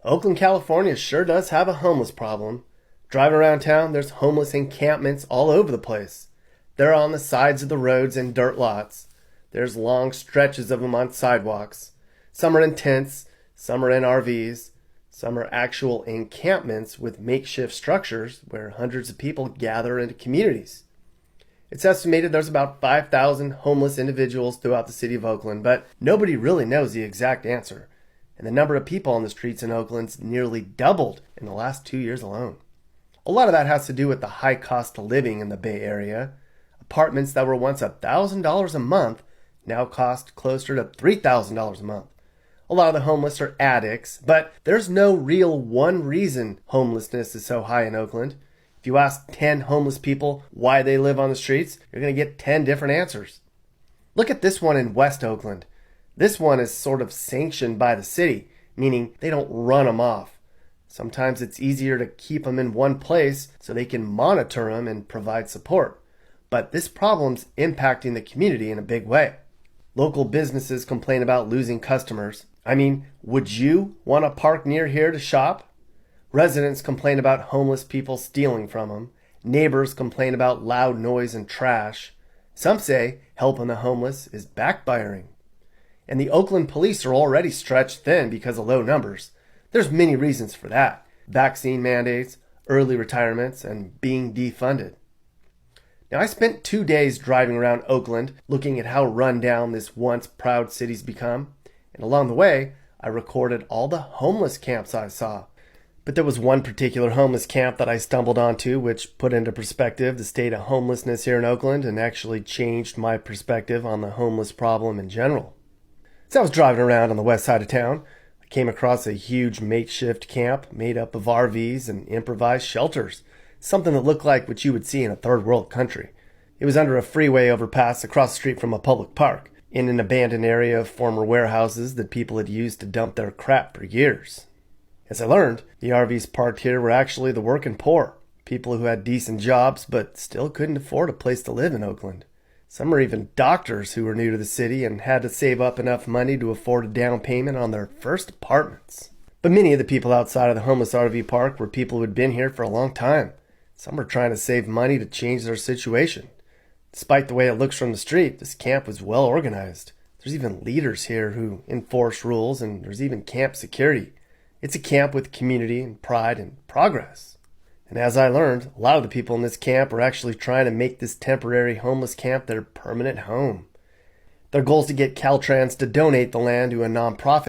Oakland, California sure does have a homeless problem. Driving around town, there's homeless encampments all over the place. They're on the sides of the roads and dirt lots. There's long stretches of them on sidewalks. Some are in tents, some are in RVs, some are actual encampments with makeshift structures where hundreds of people gather into communities. It's estimated there's about 5,000 homeless individuals throughout the city of Oakland, but nobody really knows the exact answer. And the number of people on the streets in Oakland's nearly doubled in the last 2 years alone. A lot of that has to do with the high cost of living in the Bay Area. Apartments that were once $1,000 a month now cost closer to $3,000 a month. A lot of the homeless are addicts, but there's no real one reason homelessness is so high in Oakland. If you ask 10 homeless people why they live on the streets, you're going to get 10 different answers. Look at this one in West Oakland. This one is sort of sanctioned by the city, meaning they don't run them off. Sometimes it's easier to keep them in one place so they can monitor them and provide support. But this problem's impacting the community in a big way. Local businesses complain about losing customers. I mean, would you want to park near here to shop? Residents complain about homeless people stealing from them. Neighbors complain about loud noise and trash. Some say helping the homeless is backfiring. And the Oakland police are already stretched thin because of low numbers. There's many reasons for that. Vaccine mandates, early retirements, and being defunded. Now, I spent 2 days driving around Oakland looking at how run down this once proud city's become. And along the way, I recorded all the homeless camps I saw. But there was one particular homeless camp that I stumbled onto which put into perspective the state of homelessness here in Oakland and actually changed my perspective on the homeless problem in general. As I was driving around on the west side of town, I came across a huge makeshift camp made up of RVs and improvised shelters, something that looked like what you would see in a third world country. It was under a freeway overpass across the street from a public park, in an abandoned area of former warehouses that people had used to dump their crap for years. As I learned, the RVs parked here were actually the working poor, people who had decent jobs but still couldn't afford a place to live in Oakland. Some are even doctors who were new to the city and had to save up enough money to afford a down payment on their first apartments. But many of the people outside of the homeless RV park were people who had been here for a long time. Some were trying to save money to change their situation. Despite the way it looks from the street, this camp was well organized. There's even leaders here who enforce rules, and there's even camp security. It's a camp with community and pride and progress. And as I learned, a lot of the people in this camp are actually trying to make this temporary homeless camp their permanent home. Their goal is to get Caltrans to donate the land to a nonprofit